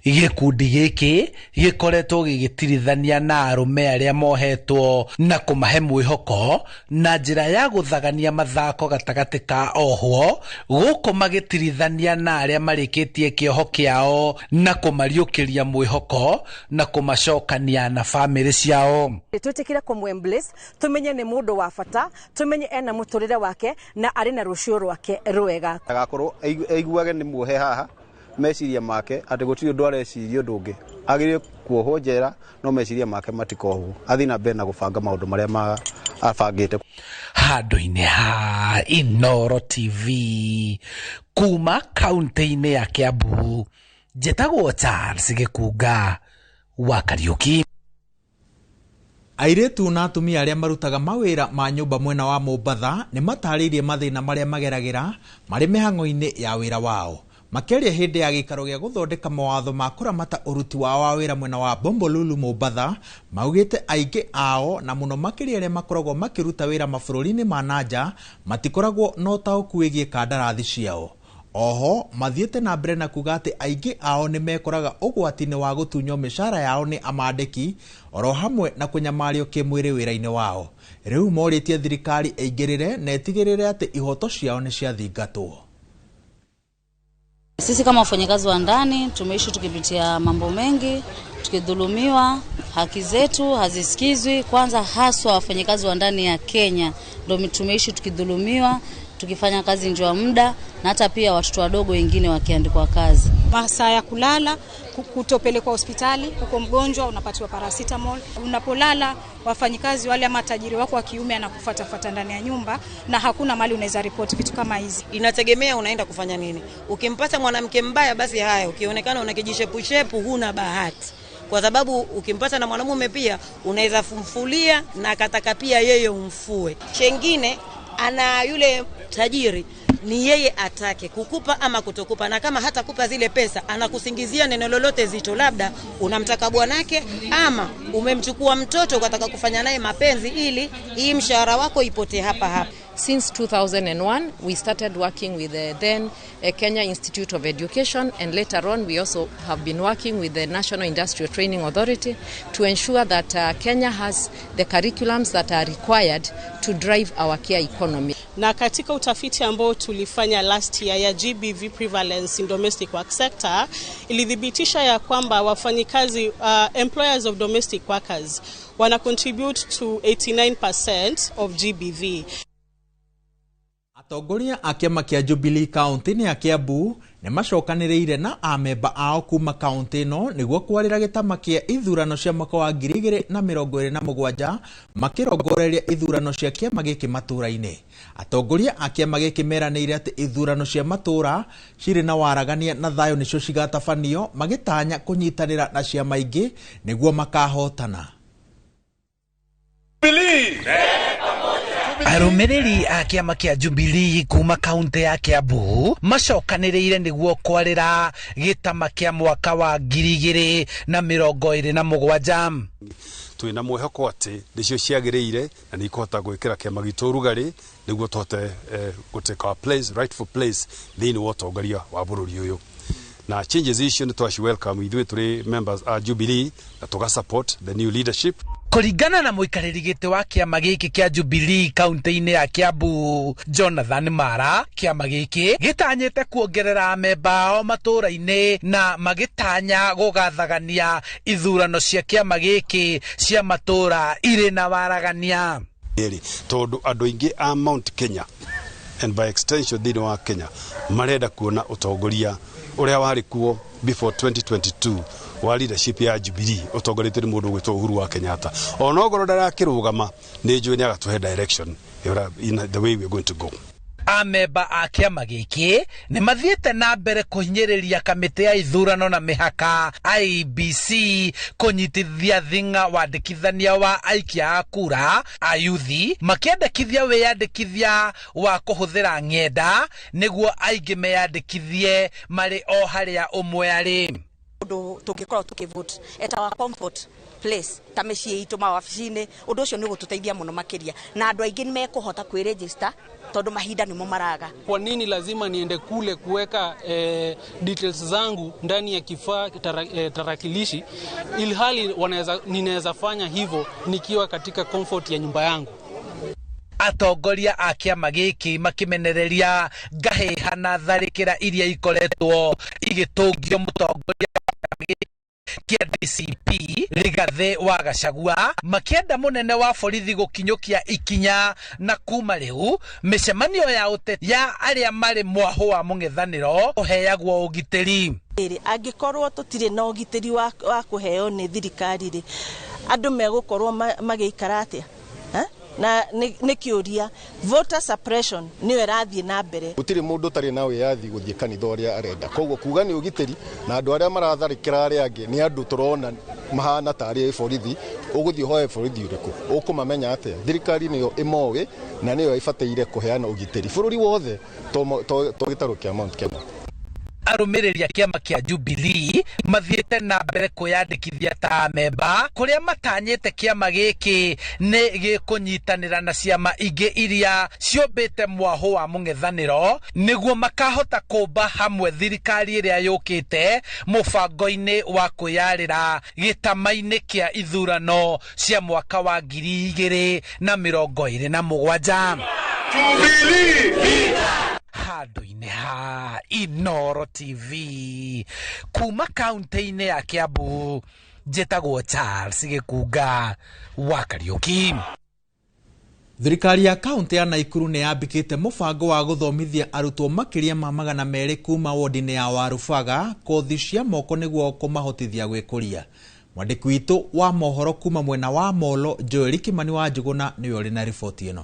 S28: Gikundi giki gikoretwo gigitirithania na arume aria mohetwo na kumahe mwihoko na njira ya guthagania mathako gatagati ka ohwo, guku magitirithania na aria marikitie kioho kiao na kumariukiria mwihoko na kumacokania na family ciao.
S9: Tutikira kumwembrace, tumenye ni mundu wa bata, tumenye ena muturire wake na ari na rucio rwake rwega.
S29: Agakorwo aiguage ni muohe haha meciria make ati gutiri undu areciria undu ungi agire kuohwo njera, no meciria make matikohwo, athi na mbere na gubanga maundu maria abangite.
S28: Handu-ini ha Inooro TV kuma kaunti-ini ya Kiambu, njĩtagwo Charles Gĩkunga wa Kariuki.
S2: Airitu na atumia aria marutaga mawira ma nyumba mwena wa Mombatha ni matariirie mathina maria mageragira mari mihango-ini ya wira wao. Makeria hindi ya gikaro gia guthondeka mawatho ma kuramata uruti wao wa wira mwena wa Bombolulu Mombatha, maugite aingi ao na muno makeria aria makoragwo makiruta wira mabururi-ini ma nanja matikoragwo no tauku wigie kandarathi ciao. Oho mathiete na mbere na kuga ati aingi ao ni mekoraga ugwati-ini wa gutunywo mishara yao ni amandiki oro hamwe na kunyamario kimwiri wira-ini wao. Riu moritie thirikari eigirire na itigirire ati ihoto ciao ni ciathingatwo.
S10: Sisi kama wafanyakazi wa ndani tumeishi tukipitia mambo mengi, tukidhulumiwa, haki zetu hazisikizwi. Kwanza haswa wafanyakazi wa ndani ya Kenya ndio tumeishi tukidhulumiwa, tukifanya kazi nje ya muda, na hata pia watoto wadogo wengine wakiandikwa kazi.
S11: Masaa ya kulala, kutopelekwa hospitali, uko mgonjwa unapatiwa paracetamol. Unapolala wafanyikazi wale ama tajiri wako wa kiume anakufuata ndani ya nyumba na hakuna mali unaweza report vitu kama hizi.
S24: Inategemea unaenda kufanya nini. Ukimpata mwanamke mbaya basi haya, ukionekana unakijishepushepu huna bahati. Kwa sababu ukimpata na mwanamume pia unaweza fumfulia na akataka pia yeye umfue. Chengine ana yule tajiri ni yeye atake kukupa ama kutokupa, na kama hata kupa zile pesa anakusingizia neno lolote zito, labda unamtaka bwanake ama umemchukua mtoto ukataka kufanya naye mapenzi ili hii mshahara wako ipote hapa hapa.
S12: Since 2001, we started working with the then Kenya Institute of Education, and later on we also have been working with the National Industrial Training Authority to ensure that Kenya has the curriculums that are required to drive our care economy.
S13: Na katika utafiti ambao tulifanya last year ya GBV prevalence in domestic work sector, ilithibitisha ya kwamba wafanyikazi employers of domestic workers wana contribute to 89% of GBV.
S2: Atongoria a kiama kia Jubilee kaunti-ini ya Kiambu ni macokaniriire na amemba ao kuma kaunti ino niguo kwarira gitama kia ithurano cia mwaka wa 2027 makirongoreria ithurano cia kiama giki matura-ini. Atongoria a kiama giki meraniire ati ithurano cia matura ciri na waragania na thayo nicio cigatabanio, magitanya kunyitanira na ciama ingi niguo makahotana.
S28: Arumiriri a kiama kia Jubilee kuma kaunti ya Kiambu macokaniriire niguo kwarira gitama kia mwaka wa 2027.
S14: Twina mwihoko ati nicio ciagiriire na nikota gwikira kiama gitu rugari niguo tote guteka place, rightful place thini wa utongoria wa bururi uyu. na changes icio nĩ twaci welcome ithuĩ tũrĩ members a Jubilee na tũga support the new leadership.
S28: Kuringana na muikarĩri gĩtĩ wa kĩama gĩkĩ kĩa Jubilee kaunti-inĩ ya Kiambu Jonathan Mara, kĩama gĩkĩ gĩtanyĩte kuongerera amemba ao matũra-inĩ na magĩtanya gũgathagania ithurano cia kĩama gĩkĩ cia matũra irĩ na waragania.
S14: Tondũ andũ aingĩ a Mount Kenya and by extension thĩinĩ wa Kenya marenda kuona utongoria ũrĩa warĩ kuo before 2022 wa leadership ya Jubilee utongoretio nĩ mũndũ gwĩtwo Uhuru wa Kenyatta. Ona ogoro ndarakĩrũgama nĩ njũĩ nĩ agatũhe direction in the way we are going to go.
S28: Amemba a kĩama gĩkĩ nĩ mathiĩte na mbere kũhinyĩrĩria kamĩtĩ ya ithurano na mĩhaka IEBC kũnyitithia thing'a wandĩkithania wa aikia a kura ayuthi makĩandĩkithia wĩyandĩkithia wa kũhũthĩra ng'enda nĩguo aingĩ meyandĩkithie marĩ o harĩa ũmwe arĩ.
S4: Ũndũ tũngĩkorwo tũkĩvote at our comfort place ta mĩciĩ itũ mawabici-inĩ, ũndũ ũcio nĩ gũtũteithia mũno makĩria na andũ aingĩ nĩ mekũhota kwĩregister tondũ mahinda nimo maraga.
S15: Kwa nini lazima niende kule kuweka details zangu ndani ya kifaa tarakilishi ilhali ninaweza fanya hivyo nikiwa katika comfort ya nyumba yangu?
S28: Atongoria a kĩama gĩkĩ makimenereria ngahĩha na tharĩkĩra iria ikoretwo igĩtũngio mũtongoria kia DCP Rigathi wa Gachagua makĩenda mũnene wa borithi gũkinyũkia ikinya na kuma rĩu mĩcemanio ya ũteti ya arĩa marĩ mwahũ wa mũng'ethanĩro ũheagwo ũgitĩri.
S4: Angĩkorwo tũtirĩ na ũgitĩri wa kũheo nĩ thirikari rĩ, andũ megũkorwo magĩikara atĩa? Na nĩ kĩũria voter suppression nĩyo ĩrathiĩ na mbere.
S16: Gũtirĩ mũndũ ũtarĩ na wĩyathi gũthiĩ kanitha ũrĩa arenda. Koguo kuga nĩ ũgitĩri na andũ arĩa maratharĩkĩra arĩa angĩ nĩ andũ tũrona mahana tarĩ borithi. Ũgũthiĩ hoe borithi ũrĩkũ? Ũkũmamenya atĩa? Thirikari nĩyo ĩmoĩ na nĩyo ĩbataire kũheana ũgitĩri bũrũri wothe to gĩtarũ kĩa Mount Kenya.
S28: Arũmĩrĩri a kĩama kĩa Jubilee mathiĩte na mbere kwĩyandĩkithia ta amemba kũrĩa matanyĩte kĩama gĩkĩ nĩ gĩkũnyitanĩra na ciama ingĩ iria ciũmbĩte mwahũ wa mũng'ethanĩro nĩguo makahota kũmba hamwe thirikari ĩrĩa yũkĩte mũbango-inĩ wa kwĩyarĩra gĩtama-inĩ kĩa ithurano cia mwaka wa 2027. Jubilee handũ-inĩ ha Inooro TV kuma kaunti-inĩ ya Kiambu, njĩtagwo Charles Gĩkunga wa Kariũki.
S2: Thirikari ya kaunti ya Naikuru nĩ yambĩkĩte mũbango wa gũthomithia arutwo makĩria ma 200 kuma wodi-inĩ ya Warubaga kothi cia moko nĩguo kũmahotithia gwĩkũria. Mwandĩki witũ wa mohoro kuma mwena wa Molo Joel Kimani wa Njuguna nĩwe ũrĩ na riboti ĩno.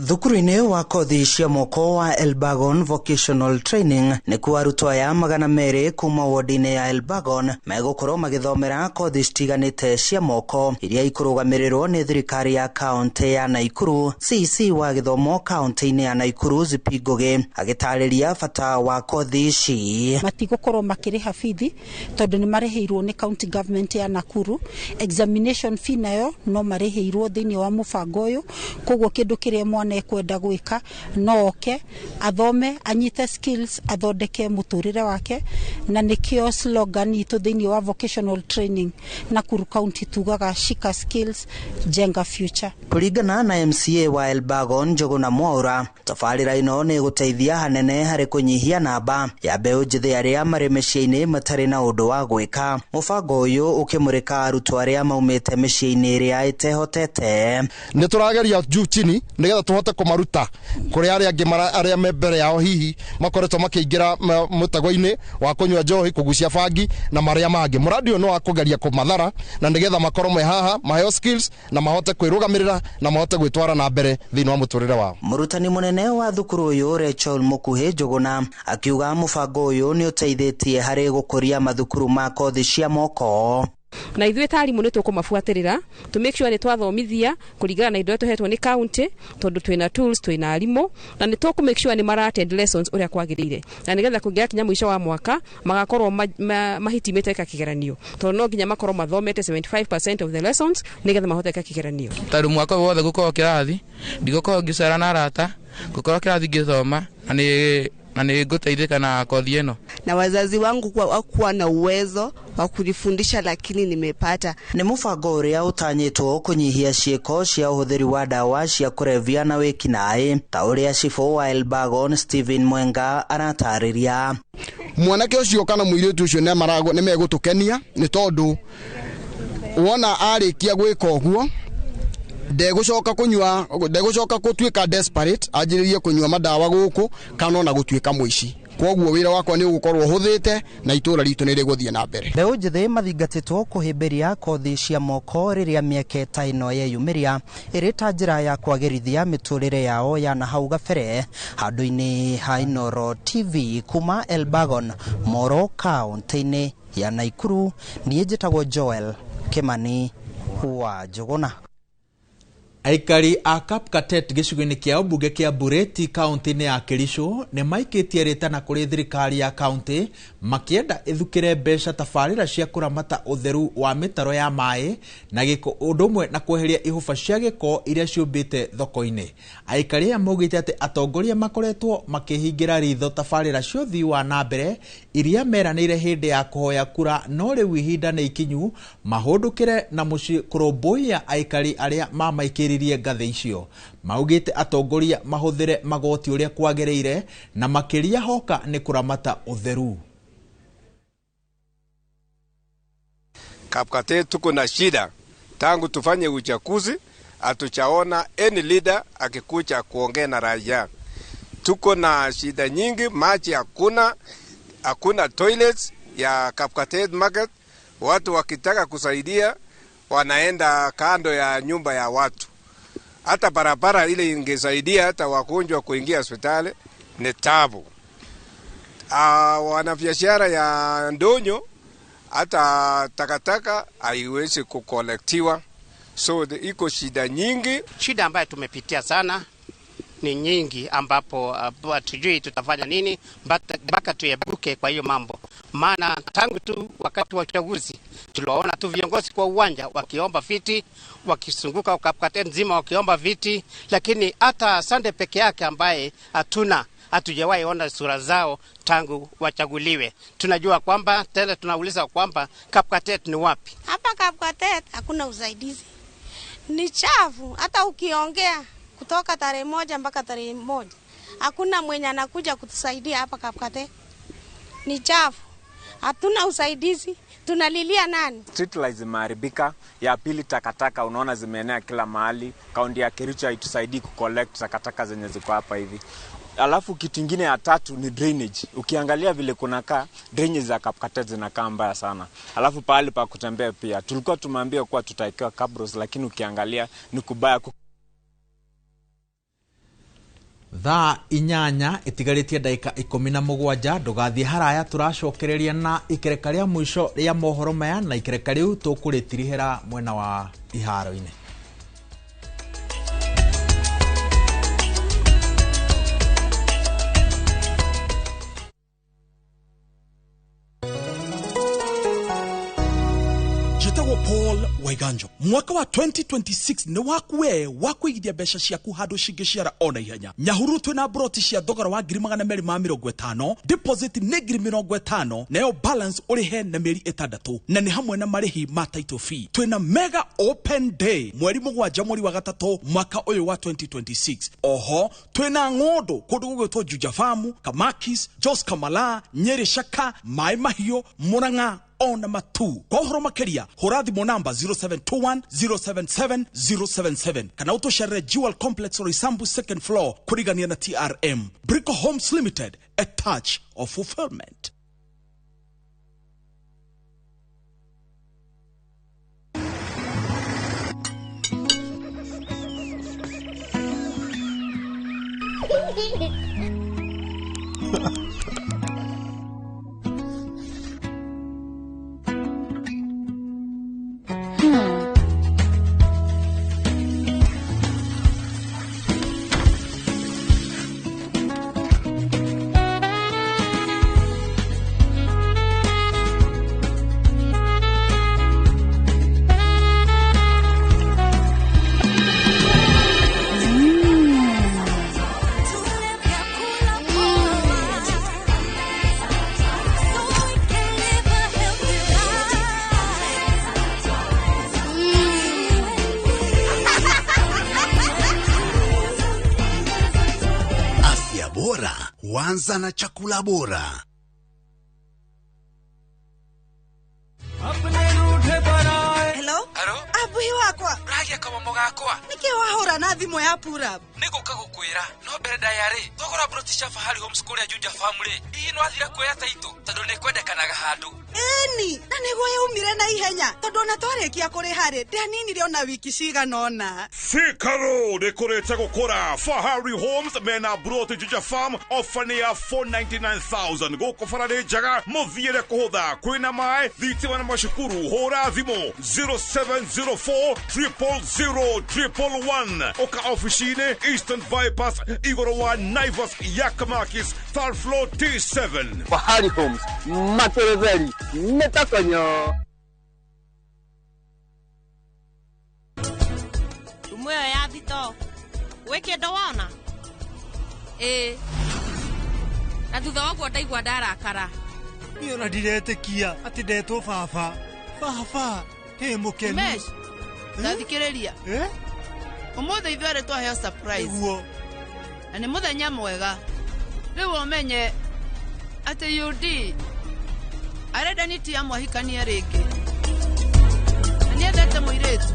S17: Thukuru-inĩ wa kothi cia moko wa Elbagon Vocational Training nĩ kuo arutwo aya 200 kuma wodi-inĩ ya Elbagon megũkorwo magĩthomera kothi citiganĩte cia moko iria ikũrũgamĩrĩrwo nĩ thirikari ya kaunti ya Naikuru. CC wa gĩthomo kaunti-inĩ ya Naikuru Zipi Ngugi agĩtarĩria bata wa kothi ici.
S18: Matigũkorwo makĩrĩha bithi tondũ nĩ marĩhĩirwo nĩ county government ya Nakuru. Examination fee nayo no marĩhĩirwo thĩinĩ wa mũbango ũyũ, koguo kĩndũ kĩrĩa mwana ekwenda gwĩka no oke athome anyite skills athondeke mũtũrĩre wake, na nĩkĩo slogan itũ thĩinĩ wa vocational training Nakuru County tugaga shika skills jenga future.
S17: Kũringana na MCA wa Elbagon Njuguna Mwaura, tabarĩra ĩno nĩ gũteithia hanene harĩ kũnyihia namba ya mbeũ njĩthĩ arĩa marĩ mĩciĩ-inĩ matarĩ na ũndũ wa gwĩka. Mũbango ũyũ ũkĩmũrĩka arutwo arĩa maumĩte mĩciĩ-inĩ ĩrĩa ĩtehotete.
S19: Nĩ tũrageria juu chini nigetha tuhote kumaruta kuri arĩa me mbere yao hihi makoretwo makĩingĩra mũtago-inĩ wa kũnyua njohi, kũgucia bangi na marĩa mangĩ. Mũradi ũyũ no wa kũgeria kũmathara na nigetha makorwo me haha maheo skills na mahote kwĩrũgamĩrĩra na mahote gwĩtwara na mbere thĩinĩ wa mũtũrĩre wao.
S17: Mũrutani mũnene wa thukuru ũyũ Rachel Mũkuhĩ Njuguna akiuga mũbango ũyũ nĩ ũteithĩtie harĩ gũkũria mathukuru ma kothi cia moko.
S20: Na ithuĩ ta arimũ nĩ tũkũmabuatĩrĩra to make sure nĩ twathomithia kũringana na indo tũhetwo nĩ county tondũ twĩna tools, twĩna arimũ, na nĩ tũkũ make sure nĩ mara-attend lessons ũrĩa kwagĩrĩire, na nĩgetha kũngĩakinya mũico wa mwaka magakorwo mahitimĩte kĩgeranio tondũ no nginya makorwo mathomete 75% of the lessons nĩgetha mahote kĩgeranio.
S21: Tondũ mwaka wothe gũkorwo kĩrathi ndigũkorwo ngĩcera na arata, gũkorwo kĩrathi ngĩthoma na nĩ
S1: na nĩngũteithĩka na kothi ĩno.
S3: Na wazazi wangu hawakuwa na uwezo wa kunifundisha, lakini nimepata.
S17: Nĩ mũbango ũrĩa ũtanyĩtwo kũnyihia ciĩko cia ũhũthĩri wa ndawa cia kũrebia na wĩkinaĩ, ta ũrĩa cibũ wa Elbagon Stephen Mwenga aratarĩria.
S19: Mwanake ũcio kana mũirĩtu ũcio nĩ megũtũkenia nĩ tondũ wona arĩkia gwĩka ũguo ndegũcoka gũtuĩka desperate anjĩrĩrie kũnyua madawa gũkũ kana ona gũtuĩka mũici. Kwoguo wĩra wakwa nĩ ũgũkorwo ũhũthĩte na itũra ritũ nĩ rĩgũthiĩ na mbere.
S17: Mbeũ njĩthĩ mathingatĩtwo kũhĩmbĩria kothi cia moko rĩrĩa mĩaka ta ĩno yeyumĩria ĩrĩ ta njĩra ya kwagĩrithia mĩtũrĩre yao ya na hau gabere. Handũ-inĩ ha Inooro TV kuma Elbagon, Moro, kaunti-inĩ ya Nakuru, niĩ njĩtagwo Joel Kimani wa Njuguna.
S2: Aikari a Kapkatet gĩcigo-inĩ kĩa ũmbunge kĩa Bureti kaunti-inĩ ya Kericho nĩ maikĩtie rĩtana kũrĩ thirikari ya kaunti makĩenda ĩthukĩre mbeca tabarĩra cia kũramata ũtheru wa mĩtaro ya maĩ na gĩko ũndũ ũmwe na kweheria ihũba cia gĩko iria ciũmbĩte thoko-inĩ. Aikari aya maugĩte atĩ atongoria makoretwo makĩhingĩra ritho tabarĩra cia ũthii wa na mbere iria meranĩire hĩndĩ ya kũhoya kura, no rĩu ihinda nĩ ikinyu mahũndũkĩre na mũciĩ kũrũmbũiya aikari arĩa mamaikĩririe ngathe icio. Maugĩte atongoria mahũthĩre magoti ũrĩa kwagĩrĩire na makĩria hoka nĩ kũramata ũtheru.
S5: Kapkatet tuko na shida tangu tufanye uchaguzi, hatuchaona any leader akikuja kuongea na raia. Tuko na shida nyingi, maji hakuna toilets ya Kapkatet market. Watu wakitaka kusaidia wanaenda kando ya nyumba ya watu. Hata barabara ile ingesaidia hata wagonjwa kuingia hospitali ni tabu. Wanabiashara ya ndonyo hata takataka haiwezi kukolektiwa. So iko shida nyingi.
S6: Shida ambayo tumepitia sana ni nyingi, ambapo hatujui tutafanya nini mpaka tuepuke kwa hiyo mambo. Maana tangu tu wakati wa uchaguzi tuliwaona tu viongozi kwa uwanja wakiomba viti, wakisunguka Kapkatet nzima wakiomba viti, lakini hata Sande peke yake ambaye hatujawahi ona sura zao tangu wachaguliwe. Tunajua kwamba tena tunauliza kwamba Kapkatet ni wapi?
S7: Hapa Kapkatet hakuna usaidizi. Ni chafu, hata ukiongea kutoka tarehe 1 mpaka tarehe 1 hakuna mwenye anakuja kutusaidia hapa Kapkatet. Ni chafu. Hatuna usaidizi. Tunalilia nani?
S8: Street lights zimeharibika. Ya pili, takataka unaona zimeenea kila mahali. Kaunti ya Kericho haitusaidii kucollect takataka zenye ziko hapa hivi. Alafu kitu kingine ya tatu ni drainage. Ukiangalia vile kunakaa, drainage za Kapkatet zinakaa mbaya sana. Alafu pahali pa kutembea pia. Tulikuwa tumeambiwa kuwa tutawekewa cabros, lakini ukiangalia ni kubaya.
S2: Thaa inyanya itigarĩtie ndagĩka 17 ndũgathiĩ haraya, tũracokereria na ikereka rĩa mũico rĩa mohoro maya na ikereka rĩu tũkũrĩtirihĩra mwena wa iharo-inĩ.
S21: Jitagwo Paul Waiganjo. Mwaka wa 2026 ni wakuwe wakuigithia mbeca ciaku handu cingĩciara ona ihenya. Nyahuru twina broti cia thogora wa 250, deposit ni 50, nayo balance urihe na mĩeri 6, na ni hamwe na marĩhi ma title fee. Twina mega open day mweri 7 mweri wa 3 mwaka uyu wa 2026. Oho twina ng'ondo kundu gũgwĩtwo Juja Farm, Kamakis, Jos Kamala, Nyeri Shaka, Mai Mahiũ, Murang'a ona Matu. Kwa uhoro makeria hura thimo namba 0721 077 077 kana utoshere Jewel Complex Roysambu second floor kurigania na TRM. Brico Homes Limited, a touch of fulfillment.
S9: huanza na chakula bora.
S10: Hello? Abuhi wakwa.
S11: Ragia kama mogakwa.
S10: Niki wahora na thimu ya Purab.
S11: Niko kagukwira. No bere dayari. Thogora British Fahari Homeschool ya Juja family. Ii no athira kuya taito. Tondu ne kwendekanaga handu.
S10: Eni, na niguo yaumire na ihenya. Tondu na twarikia kuri hari. Ndanini rio na wiki cigana.
S22: Sikaro dekorete gukora. Fahari Homes mena Broti Juja Farm ofania 499,000. Goko farade jaga muthiire kuhutha. Kwina mai thitima na mashukuru. Hora thimo 0704000111. Oka officine Eastern Bypass Igoro wa Naivas Yakamakis third floor T7.
S23: Fahari Homes Matereveri Metakanyo.
S10: Umwe ya thito. Weke ndawana. Na thutha waguo ndaigua ndarakara.
S25: Niĩ ona ndiretĩkia atĩ ndetwo baba. Baba, he mũkenu.
S10: Mesh, ndathikĩrĩria. Ũmũthĩ ithuerĩ twaheo surprise. Nĩguo. Na nĩ mũthenya mwega. Rĩu ũmenye atĩ UD arenda nitia mwahikanie rĩngĩ. Na nĩendete mũirĩtu.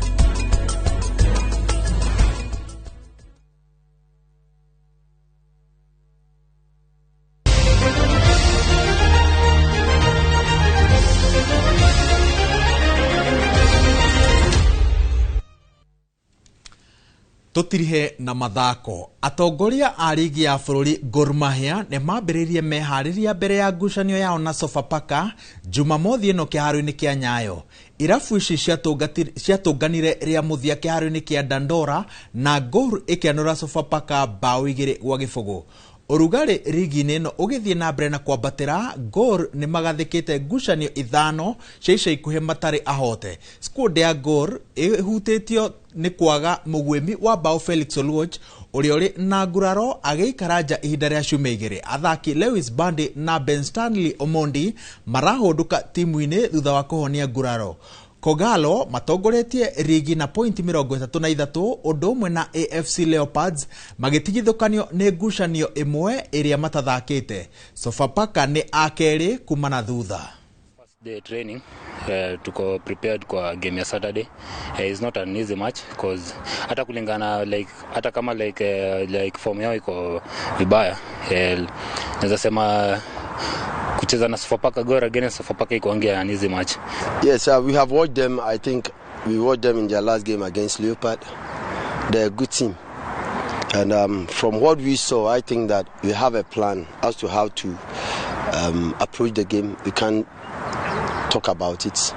S2: Tutirihe na mathako. Atongoria a ligi ya bũrũri Gor Mahia nĩ mambĩrĩirie meharĩria mbere ya ngucanio yao na Sofapaka Jumamothi ĩno kĩharo-inĩ kĩa Nyayo. Irabu ici ciatũnganire rĩa mũthia kĩharo-inĩ kĩa Dandora na Gor ĩkĩanũra Sofapaka bao 2-0. Urugari ligi-inĩ ĩno ũgĩthiĩ na mbere na kwambatĩra, Gor nĩ magathĩkĩte ngucanio 5 cia ica ikuhĩ matarĩ ahote. Squad ya Gor ĩhutĩtio nĩ kwaga mũgwĩmi wa bao Felix Oluoch ũrĩa ũrĩ na nguraro agĩikara nja ihinda rĩa ciumia 2. Athaki Lewis Bandi na Ben Stanley Omondi marahũndũka timu-inĩ thutha wa kũhonia nguraro. Kogalo matongoretie ligi na pointi 33 ũndũ ũmwe na AFC Leopards magĩtigithũkanio nĩ ngucanio ĩmwe ĩrĩa matathakĩte. Sofapaka nĩ akerĩ kuma na thutha.
S26: The training tuko prepared kwa game ya Saturday. It's not an easy match because hata kulingana hata kama form yao iko vibaya, naweza sema kucheza na Sofapaka Gor against Sofapaka ikuongea an easy match.
S27: Yes, we have watched them. I think we watched them in their last game against Leopard. They're a good team. And from what we saw, I think that we have a plan as to how to approach the game. We can talk about it.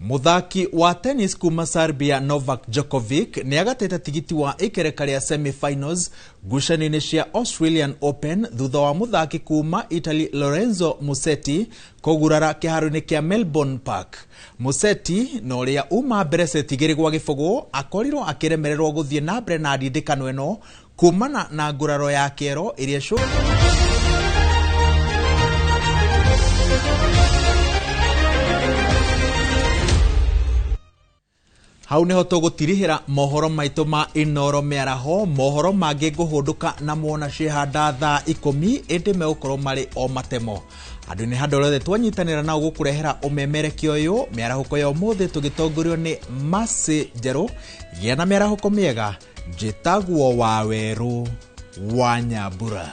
S2: Muthaki wa tennis kuma Serbia Novak Djokovic nĩ agatete tigiti wa ikereka rĩa semi-finals ngucanio-inĩ cia Australian Open thutha wa muthaki kuma Italy Lorenzo Musetti kũgurara kĩharo-inĩ kĩa Melbourne Park. Musetti na ũrĩa uma mbere seti 2-0 akorirwo akĩremererwo gũthiĩ na mbere na ndindĩkano ĩno kumana na nguraro ya kĩero ĩrĩa hau niho tũgũtirihĩra mohoro maitũ ma Inoro mĩaraho. Mohoro mangĩ ngũhũndũka na muona cihanda thaa 10 ĩndĩ megũkorwo marĩ o matemo. Andũ nĩ handũ rothe twanyitanĩra nao gũkũrehera ũmemerekio ũyũ. Mĩarahũko ya ũmũthĩ tũgĩtongorio nĩ Mercy Njerũ. Gĩa na mĩarahũko mĩega. Njĩtagwo Wawerũ wa Nyambura.